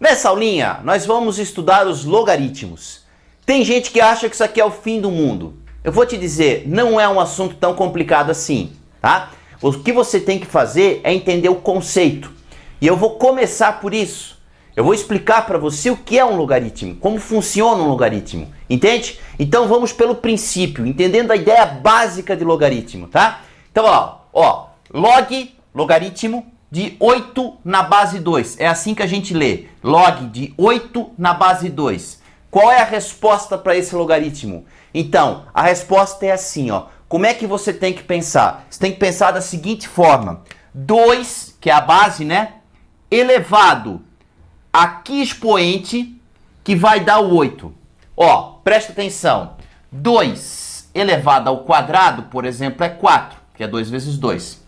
Nessa aulinha, nós vamos estudar os logaritmos. Tem gente que acha que isso aqui é o fim do mundo. Eu vou te dizer, não é um assunto tão complicado assim, tá? O que você tem que fazer é entender o conceito. E eu vou começar por isso. Eu vou explicar para você o que é um logaritmo, como funciona um logaritmo, entende? Então vamos pelo princípio, entendendo a ideia básica de logaritmo, tá? Então, logaritmo de 8 na base 2. É assim que a gente lê. Log de 8 na base 2. Qual é a resposta para esse logaritmo? Então, a resposta é assim, ó. Como é que você tem que pensar? Você tem que pensar da seguinte forma. 2, que é a base, né? Elevado a que expoente que vai dar o 8? Ó, presta atenção. 2 elevado ao quadrado, por exemplo, é 4, que é 2 vezes 2.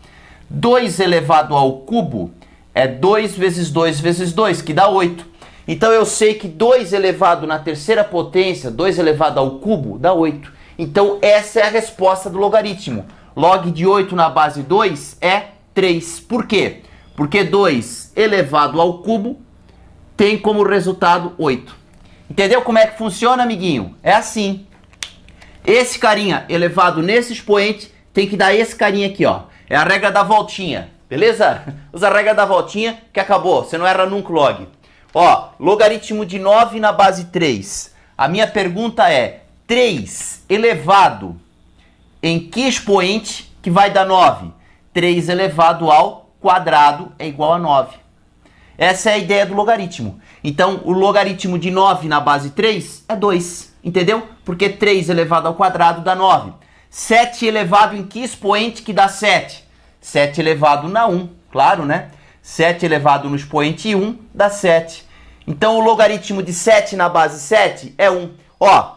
2 elevado ao cubo é 2 vezes 2 vezes 2, que dá 8. Então eu sei que 2 elevado na terceira potência, 2 elevado ao cubo, dá 8. Então essa é a resposta do logaritmo. Log de 8 na base 2 é 3. Por quê? Porque 2 elevado ao cubo tem como resultado 8. Entendeu como é que funciona, amiguinho? É assim. Esse carinha elevado nesse expoente tem que dar esse carinha aqui, ó. É a regra da voltinha, beleza? Usa a regra da voltinha que acabou. Você não erra nunca o log. Ó, logaritmo de 9 na base 3. A minha pergunta é, 3 elevado em que expoente que vai dar 9? 3 elevado ao quadrado é igual a 9. Essa é a ideia do logaritmo. Então, o logaritmo de 9 na base 3 é 2, entendeu? Porque 3 elevado ao quadrado dá 9. 7 elevado em que expoente que dá 7? 7 elevado na 1, claro, né? 7 elevado no expoente 1 dá 7. Então, o logaritmo de 7 na base 7 é 1. Ó,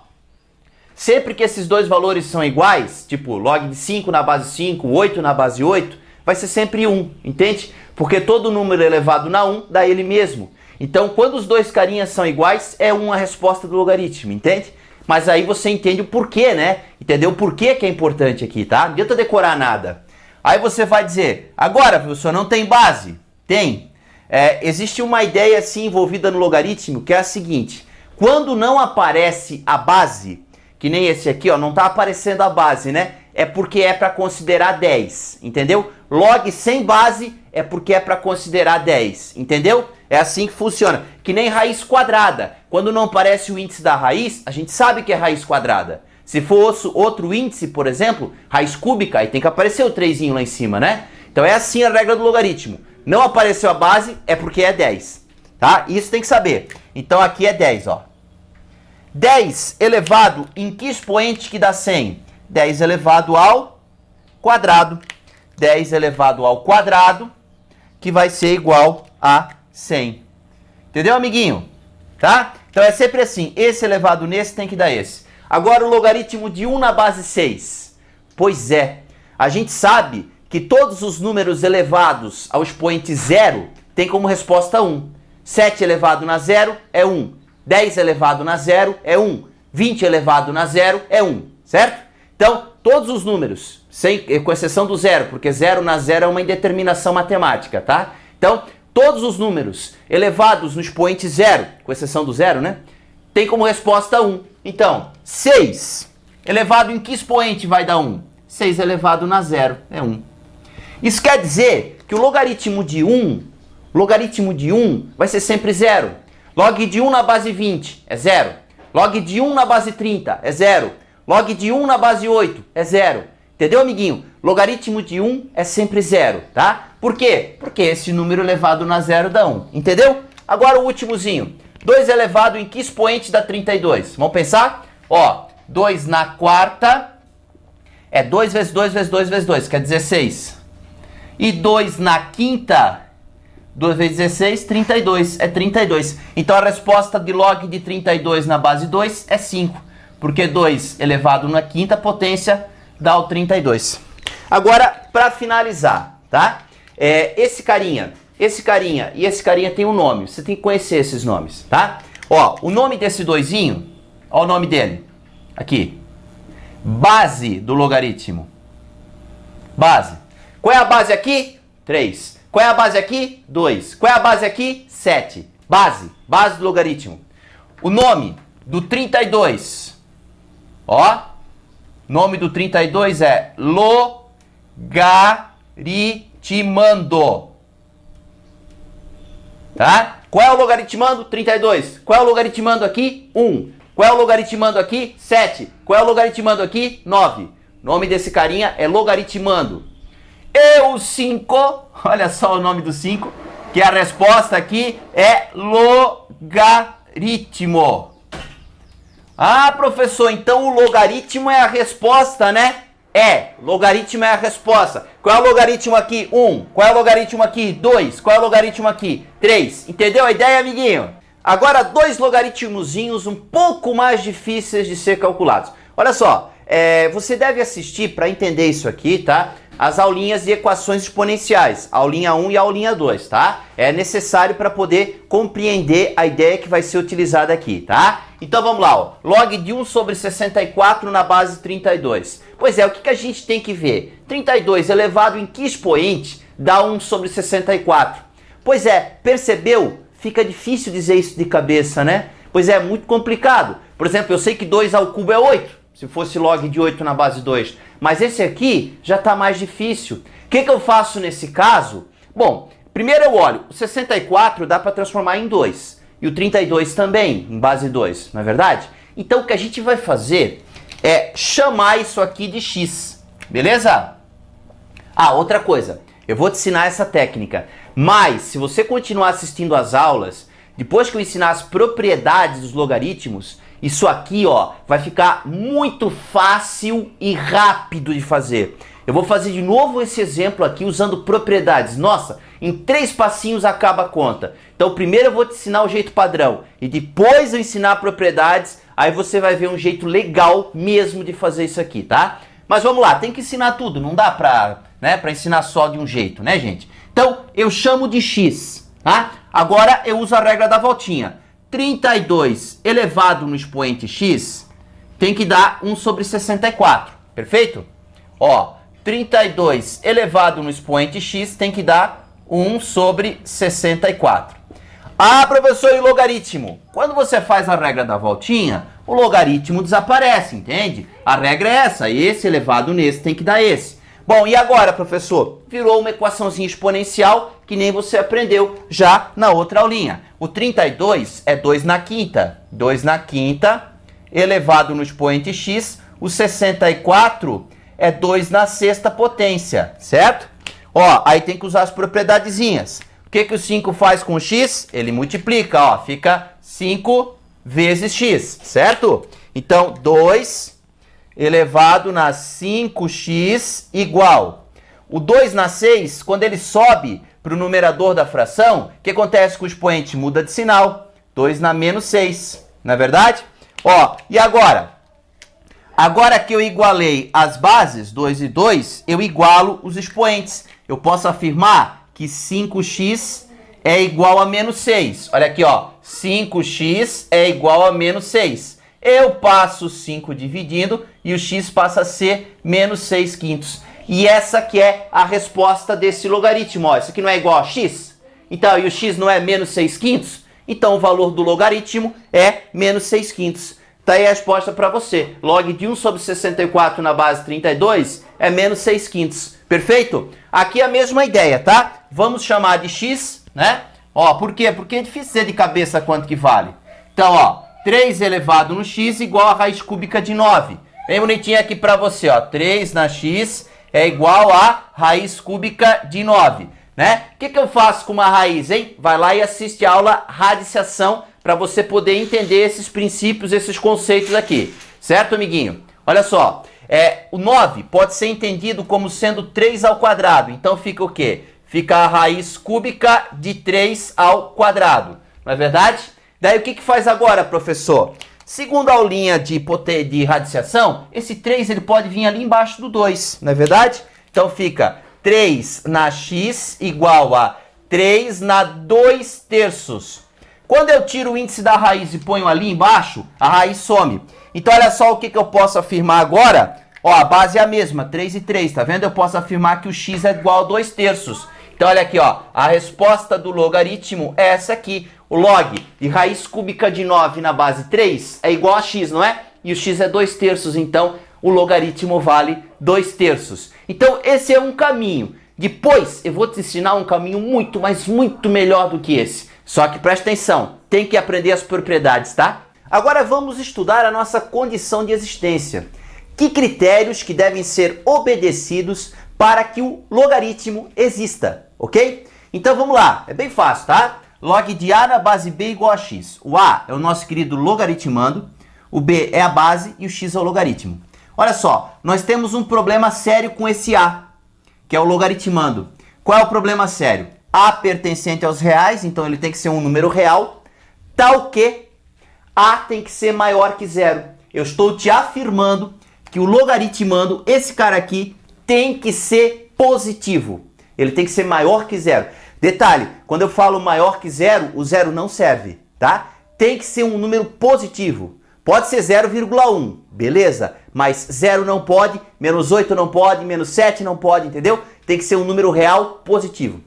sempre que esses dois valores são iguais, tipo log de 5 na base 5, 8 na base 8, vai ser sempre 1, entende? Porque todo número elevado na 1 dá ele mesmo. Então, quando os dois carinhas são iguais, é 1 a resposta do logaritmo, entende? Mas aí você entende o porquê, né? Entendeu o porquê que é importante aqui, tá? Não adianta decorar nada. Aí você vai dizer, agora, professor, não tem base? Tem. Existe uma ideia assim envolvida no logaritmo que é a seguinte. Quando não aparece a base, que nem esse aqui, ó, não está aparecendo a base, né? É porque é para considerar 10, entendeu? Log sem base é porque é para considerar 10, entendeu? É assim que funciona. Que nem raiz quadrada. Quando não aparece o índice da raiz, a gente sabe que é raiz quadrada. Se for outro índice, por exemplo, raiz cúbica, aí tem que aparecer o 3 lá em cima, né? Então é assim a regra do logaritmo. Não apareceu a base, é porque é 10, tá? Isso tem que saber. Então aqui é 10, ó. 10 elevado em que expoente que dá 100? 10 elevado ao quadrado. 10 elevado ao quadrado, que vai ser igual a 100. Entendeu, amiguinho? Tá? Então é sempre assim. Esse elevado nesse tem que dar esse. Agora o logaritmo de 1 na base 6. Pois é. A gente sabe que todos os números elevados ao expoente 0 tem como resposta 1. 7 elevado na 0 é 1. 10 elevado na 0 é 1. 20 elevado na 0 é 1. Certo? Então, todos os números, com exceção do 0, porque 0 na 0 é uma indeterminação matemática, tá? Então, todos os números elevados no expoente 0, com exceção do 0, né? Tem como resposta 1. Então, 6 elevado em que expoente vai dar 1? 6 elevado na 0 é 1. Isso quer dizer que o logaritmo de 1 vai ser sempre 0. Log de 1 na base 20 é 0. Log de 1 na base 30 é 0. Log de 1 na base 8 é 0. Entendeu, amiguinho? Logaritmo de 1 é sempre 0, tá? Por quê? Porque esse número elevado na 0 dá 1. Entendeu? Agora o últimozinho. 2 elevado em que expoente dá 32? Vamos pensar? Ó, 2 na quarta é 2 vezes 2 vezes 2 vezes 2, que é 16. E 2 na quinta, 2 vezes 16, 32. É 32. Então a resposta de log de 32 na base 2 é 5. Porque 2 elevado na quinta potência dá o 32. Agora, para finalizar, tá? Esse carinha e esse carinha tem um nome. Você tem que conhecer esses nomes, tá? Ó, o nome desse doisinho, ó o nome dele. Aqui. Base do logaritmo. Base. Qual é a base aqui? 3. Qual é a base aqui? 2. Qual é a base aqui? 7. base do logaritmo. O nome do 32, ó, nome do 32 é logaritmando, tá? Qual é o logaritmando? 32. Qual é o logaritmando aqui? 1. Qual é o logaritmando aqui? 7. Qual é o logaritmando aqui? 9. O nome desse carinha é logaritmando. E o 5, olha só o nome do 5, que a resposta aqui é logaritmo. Ah, professor, então o logaritmo é a resposta, né? É, logaritmo é a resposta. Qual é o logaritmo aqui? 1. Qual é o logaritmo aqui? 2. Qual é o logaritmo aqui? 3. Entendeu a ideia, amiguinho? Agora, dois logaritmozinhos um pouco mais difíceis de ser calculados. Olha só, você deve assistir, para entender isso aqui, tá? As aulinhas de equações exponenciais, aulinha 1 e aulinha 2, tá? É necessário para poder compreender a ideia que vai ser utilizada aqui, tá? Então vamos lá, ó. Log de 1 sobre 64 na base 32. Pois é, o que a gente tem que ver? 32 elevado em que expoente dá 1 sobre 64? Pois é, percebeu? Fica difícil dizer isso de cabeça, né? Pois é, muito complicado. Por exemplo, eu sei que 2 ao cubo é 8. Se fosse log de 8 na base 2. Mas esse aqui já está mais difícil. O que eu faço nesse caso? Bom, primeiro eu olho. O 64 dá para transformar em 2. E o 32 também, em base 2. Não é verdade? Então o que a gente vai fazer é chamar isso aqui de x. Beleza? Ah, outra coisa. Eu vou te ensinar essa técnica. Mas, se você continuar assistindo às aulas, depois que eu ensinar as propriedades dos logaritmos, isso aqui, ó, vai ficar muito fácil e rápido de fazer. Eu vou fazer de novo esse exemplo aqui usando propriedades. Nossa, em 3 passinhos acaba a conta. Então, primeiro eu vou te ensinar o jeito padrão e depois eu ensinar propriedades, aí você vai ver um jeito legal mesmo de fazer isso aqui, tá? Mas vamos lá, tem que ensinar tudo, não dá pra ensinar só de um jeito, né, gente? Então, eu chamo de x, tá? Agora eu uso a regra da voltinha. 32 elevado no expoente x tem que dar 1 sobre 64, perfeito? Ó, 32 elevado no expoente x tem que dar 1 sobre 64. Ah, professor, e logaritmo? Quando você faz a regra da voltinha, o logaritmo desaparece, entende? A regra é essa, esse elevado nesse tem que dar esse. Bom, e agora, professor? Virou uma equaçãozinha exponencial que nem você aprendeu já na outra aulinha. O 32 é 2 na quinta. 2 na quinta elevado no expoente x. O 64 é 2 na sexta potência, certo? Ó, aí tem que usar as propriedadezinhas. O que o 5 faz com o x? Ele multiplica, ó, fica 5 vezes x, certo? Então, 2 elevado na 5x igual. O 2 na 6, quando ele sobe para o numerador da fração, o que acontece com o expoente? Muda de sinal. 2 na menos 6, não é verdade? Ó, e agora? Agora que eu igualei as bases, 2 e 2, eu igualo os expoentes. Eu posso afirmar que 5x é igual a menos 6. Olha aqui, ó. 5x é igual a menos 6. Eu passo 5 dividindo e o x passa a ser menos 6 quintos. E essa que é a resposta desse logaritmo. Ó, isso aqui não é igual a x? Então, e o x não é menos 6 quintos? Então, o valor do logaritmo é menos 6 quintos. Tá aí a resposta para você. Log de 1 sobre 64 na base 32 é menos 6 quintos. Perfeito? Aqui a mesma ideia, tá? Vamos chamar de x, né? Ó, por quê? Porque é difícil dizer de cabeça quanto que vale. Então, ó, 3 elevado no x igual a raiz cúbica de 9. Bem bonitinho aqui para você, ó. 3 na x é igual a raiz cúbica de 9, né? O que eu faço com uma raiz, hein? Vai lá e assiste a aula radiciação para você poder entender esses princípios, esses conceitos aqui. Certo, amiguinho? Olha só, o 9 pode ser entendido como sendo 3 ao quadrado. Então fica o quê? Fica a raiz cúbica de 3 ao quadrado. Não é verdade? Daí o que faz agora, professor? Segundo a aulinha de radiciação, esse 3 ele pode vir ali embaixo do 2, não é verdade? Então fica 3 na x igual a 3 na 2 terços. Quando eu tiro o índice da raiz e ponho ali embaixo, a raiz some. Então olha só o que eu posso afirmar agora. Ó, a base é a mesma, 3 e 3, tá vendo? Eu posso afirmar que o x é igual a 2 terços. Então olha aqui, ó, a resposta do logaritmo é essa aqui. O log de raiz cúbica de 9 na base 3 é igual a x, não é? E o x é 2/3, então o logaritmo vale 2/3. Então esse é um caminho. Depois eu vou te ensinar um caminho muito, mas muito melhor do que esse. Só que presta atenção, tem que aprender as propriedades, tá? Agora vamos estudar a nossa condição de existência. Que critérios que devem ser obedecidos para que o logaritmo exista, ok? Então vamos lá, é bem fácil, tá? Log de a na base b igual a x. O a é o nosso querido logaritmando, o b é a base e o x é o logaritmo. Olha só, nós temos um problema sério com esse a, que é o logaritmando. Qual é o problema sério? A pertencente aos reais, então ele tem que ser um número real, tal que a tem que ser maior que zero. Eu estou te afirmando que o logaritmando, esse cara aqui, tem que ser positivo. Ele tem que ser maior que zero. Detalhe, quando eu falo maior que zero, o zero não serve, tá? Tem que ser um número positivo. Pode ser 0,1, beleza? Mas 0 não pode, menos 8 não pode, menos 7 não pode, entendeu? Tem que ser um número real positivo.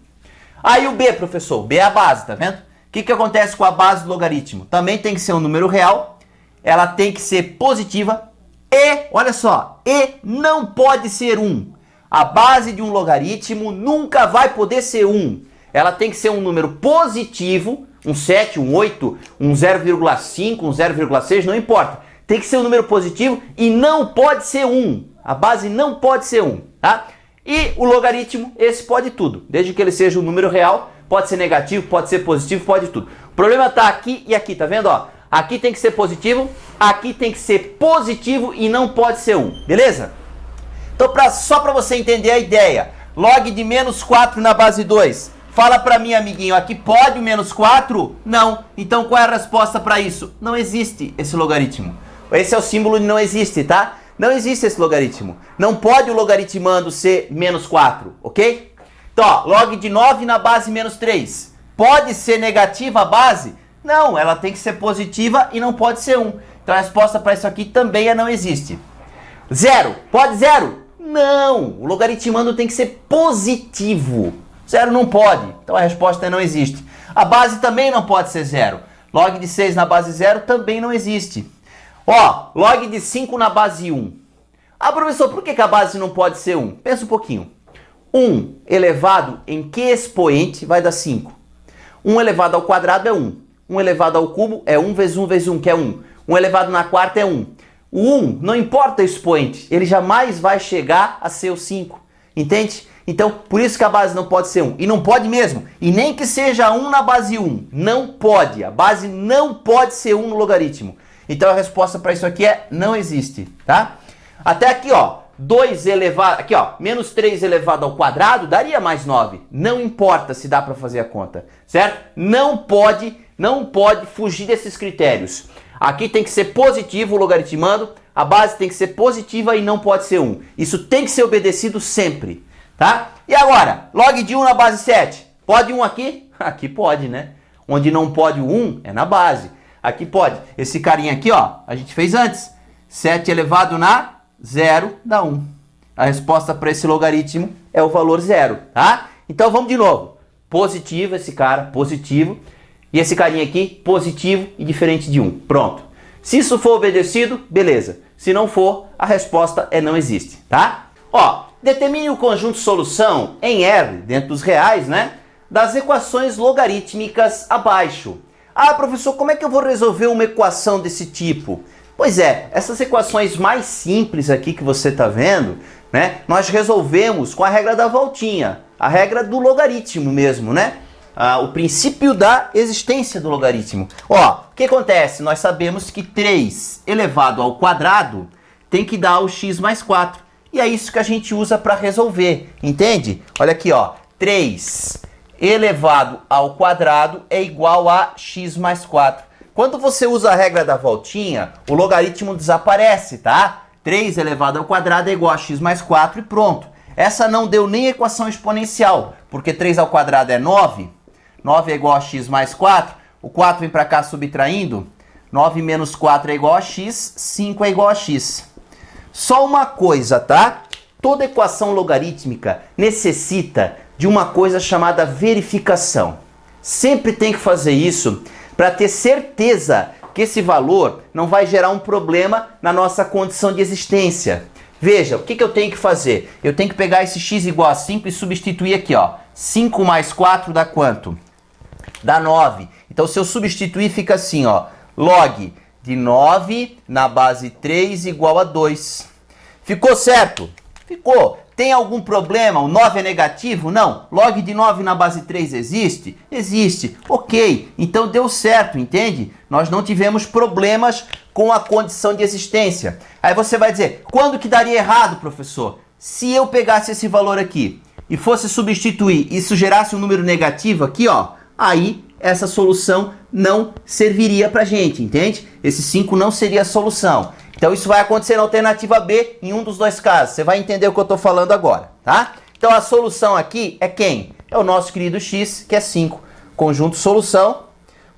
Aí o b, professor, b é a base, tá vendo? O que acontece com a base do logaritmo? Também tem que ser um número real, ela tem que ser positiva e, olha só, e não pode ser 1. A base de um logaritmo nunca vai poder ser 1. Ela tem que ser um número positivo, um 7, um 8, um 0,5, um 0,6, não importa. Tem que ser um número positivo e não pode ser 1. A base não pode ser 1, tá? E o logaritmo, esse pode tudo. Desde que ele seja um número real, pode ser negativo, pode ser positivo, pode tudo. O problema está aqui e aqui, tá vendo? Ó, aqui tem que ser positivo, aqui tem que ser positivo e não pode ser 1, beleza? Então, só para você entender a ideia, log de menos 4 na base 2. Fala para mim, amiguinho, aqui pode o menos 4? Não. Então qual é a resposta para isso? Não existe esse logaritmo. Esse é o símbolo de não existe, tá? Não existe esse logaritmo. Não pode o logaritmando ser menos 4, ok? Então, ó, log de 9 na base menos 3. Pode ser negativa a base? Não, ela tem que ser positiva e não pode ser 1. Então a resposta para isso aqui também é não existe. 0. Pode 0? Não, o logaritmando tem que ser positivo. 0 não pode, então a resposta é não existe. A base também não pode ser 0. Log de 6 na base 0 também não existe. Ó, log de 5 na base 1. Ah, professor, por que a base não pode ser 1? Pensa um pouquinho. 1 elevado em que expoente vai dar 5? 1 elevado ao quadrado é 1. 1 elevado ao cubo é 1 vezes 1 vezes 1, que é 1. 1 elevado na quarta é 1. O 1, não importa o expoente, ele jamais vai chegar a ser o 5. Entende? Então, por isso que a base não pode ser 1. E não pode mesmo. E nem que seja 1 na base 1. Não pode. A base não pode ser 1 no logaritmo. Então, a resposta para isso aqui é não existe, tá? Até aqui, ó. 2 elevado... Aqui, ó. Menos 3 elevado ao quadrado daria mais 9. Não importa se dá para fazer a conta, certo? Não pode fugir desses critérios. Aqui tem que ser positivo o logaritmando. A base tem que ser positiva e não pode ser 1. Isso tem que ser obedecido sempre. Tá? E agora, log de 1 na base 7. Pode 1 aqui? Aqui pode, né? Onde não pode o 1 é na base. Aqui pode. Esse carinha aqui, ó, a gente fez antes. 7 elevado na 0 dá 1. A resposta para esse logaritmo é o valor 0, tá? Então vamos de novo. Positivo esse cara, positivo. E esse carinha aqui, positivo e diferente de 1. Pronto. Se isso for obedecido, beleza. Se não for, a resposta é não existe, tá? Ó, determine o conjunto solução em R, dentro dos reais, né? Das equações logarítmicas abaixo. Ah, professor, como é que eu vou resolver uma equação desse tipo? Pois é, essas equações mais simples aqui que você está vendo, né? Nós resolvemos com a regra da voltinha, a regra do logaritmo mesmo, né? O princípio da existência do logaritmo. Ó, o que acontece? Nós sabemos que 3 elevado ao quadrado tem que dar o x mais 4. E é isso que a gente usa para resolver, entende? Olha aqui, ó, 3 elevado ao quadrado é igual a x mais 4. Quando você usa a regra da voltinha, o logaritmo desaparece, tá? 3 elevado ao quadrado é igual a x mais 4 e pronto. Essa não deu nem equação exponencial, porque 3 ao quadrado é 9, 9 é igual a x mais 4, o 4 vem para cá subtraindo, 9 menos 4 é igual a x, 5 é igual a x. Só uma coisa, tá? Toda equação logarítmica necessita de uma coisa chamada verificação. Sempre tem que fazer isso para ter certeza que esse valor não vai gerar um problema na nossa condição de existência. Veja, o que eu tenho que fazer? Eu tenho que pegar esse x igual a 5 e substituir aqui, ó. 5 mais 4 dá quanto? Dá 9. Então, se eu substituir, fica assim, ó. Log de 9 na base 3 igual a 2. Ficou certo? Ficou. Tem algum problema? O 9 é negativo? Não. Log de 9 na base 3 existe? Existe. Ok. Então deu certo, entende? Nós não tivemos problemas com a condição de existência. Aí você vai dizer, quando que daria errado, professor? Se eu pegasse esse valor aqui e fosse substituir e isso gerasse um número negativo aqui, ó, aí essa solução não serviria pra gente, entende? Esse 5 não seria a solução. Então isso vai acontecer na alternativa B em um dos dois casos. Você vai entender o que eu estou falando agora, tá? Então a solução aqui é quem? É o nosso querido x, que é 5. Conjunto solução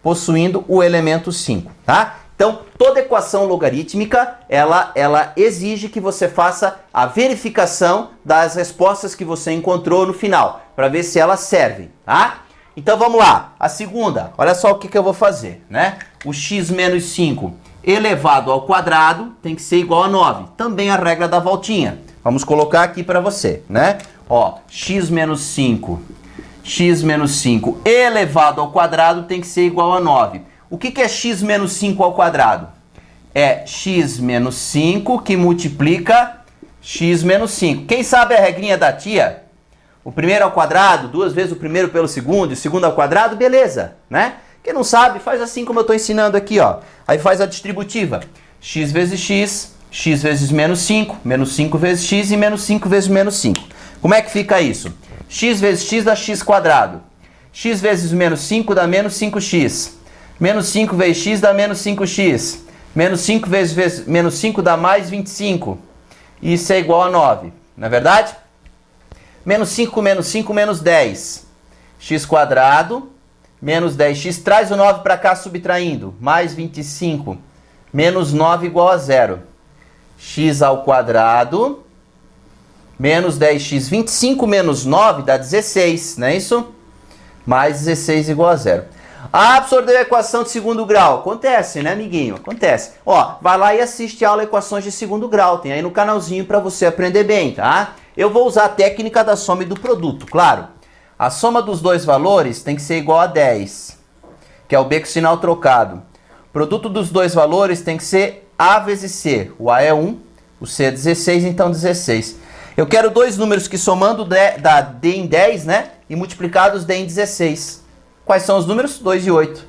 possuindo o elemento 5, tá? Então toda equação logarítmica, ela exige que você faça a verificação das respostas que você encontrou no final, para ver se elas servem, tá? Então vamos lá. A segunda, olha só o que eu vou fazer, né? O x menos 5 elevado ao quadrado tem que ser igual a 9. Também a regra da voltinha. Vamos colocar aqui para você, né? Ó, x menos 5 elevado ao quadrado tem que ser igual a 9. O que é x menos 5 ao quadrado? É x menos 5 que multiplica x menos 5. Quem sabe a regrinha da tia? O primeiro ao quadrado, 2 vezes o primeiro pelo segundo, e o segundo ao quadrado, beleza, né? Quem não sabe, faz assim como eu estou ensinando aqui, ó. Aí faz a distributiva. X vezes x, x vezes menos 5 vezes x e menos 5 vezes menos 5. Como é que fica isso? X vezes x dá x quadrado. X vezes menos 5 dá menos 5x. Menos 5 vezes x dá menos 5x. Menos 5 vezes menos 5 dá mais 25. Isso é igual a 9. Não é verdade? Menos 5 com menos 5, menos 10. X quadrado. Menos 10x, traz o 9 para cá subtraindo, mais 25, menos 9 igual a 0. X ao quadrado, menos 10x, 25 menos 9 dá 16, não é isso? Mais 16 igual a 0. Ah, professor, deu a equação de segundo grau. Acontece, né, amiguinho? Acontece. Ó, vai lá e assiste a aula Equações de Segundo Grau, tem aí no canalzinho para você aprender bem, tá? Eu vou usar a técnica da soma e do produto, claro. A soma dos dois valores tem que ser igual a 10, que é o B com sinal trocado. O produto dos dois valores tem que ser A vezes C. O A é 1, o C é 16, então 16. Eu quero dois números que somando dá D em 10, né? E multiplicados D em 16. Quais são os números? 2 e 8.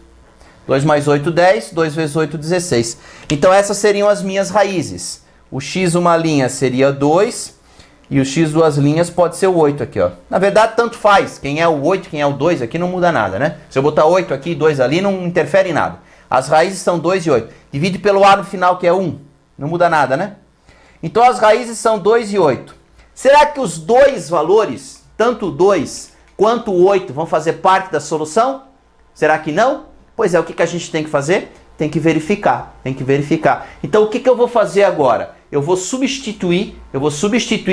2 mais 8, 10. 2 vezes 8, 16. Então essas seriam as minhas raízes. O x uma linha seria 2. E o x duas linhas pode ser o 8 aqui, ó. Na verdade, tanto faz. Quem é o 8, quem é o 2 aqui não muda nada, né? Se eu botar 8 aqui e 2 ali, não interfere em nada. As raízes são 2 e 8. Divide pelo a no final, que é 1. Não muda nada, né? Então as raízes são 2 e 8. Será que os dois valores, tanto o 2 quanto o 8, vão fazer parte da solução? Será que não? Pois é, o que a gente tem que fazer? Tem que verificar. Tem que verificar. Então o que eu vou fazer agora? Eu vou substituir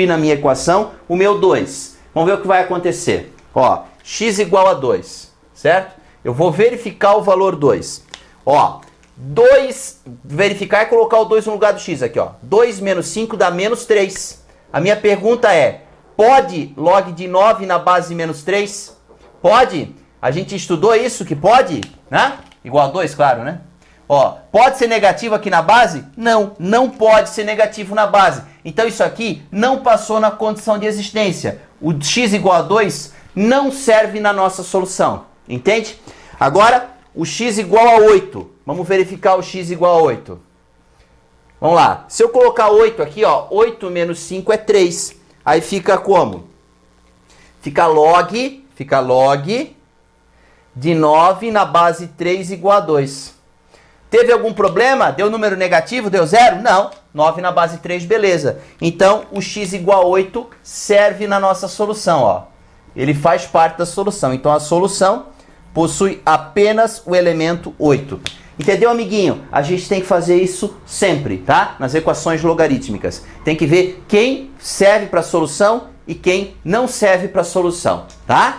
na minha equação o meu 2. Vamos ver o que vai acontecer. Ó, x igual a 2, certo? Eu vou verificar o valor 2. Ó, 2, verificar e colocar o 2 no lugar do x aqui, ó. 2 menos 5 dá menos 3. A minha pergunta é, pode log de 9 na base menos 3? Pode? A gente estudou isso, que pode, né? Igual a 2, claro, né? Ó, pode ser negativo aqui na base? Não, não pode ser negativo na base. Então isso aqui não passou na condição de existência. O x igual a 2 não serve na nossa solução. Entende? Agora, o x igual a 8. Vamos verificar o x igual a 8. Vamos lá. Se eu colocar 8 aqui, ó, 8 menos 5 é 3. Aí fica como? Fica log de 9 na base 3 igual a 2. Teve algum problema? Deu número negativo? Deu 0? Não. 9 na base 3, beleza. Então, o x igual a 8 serve na nossa solução, ó. Ele faz parte da solução. Então, a solução possui apenas o elemento 8. Entendeu, amiguinho? A gente tem que fazer isso sempre, tá? Nas equações logarítmicas. Tem que ver quem serve para a solução e quem não serve para a solução, tá?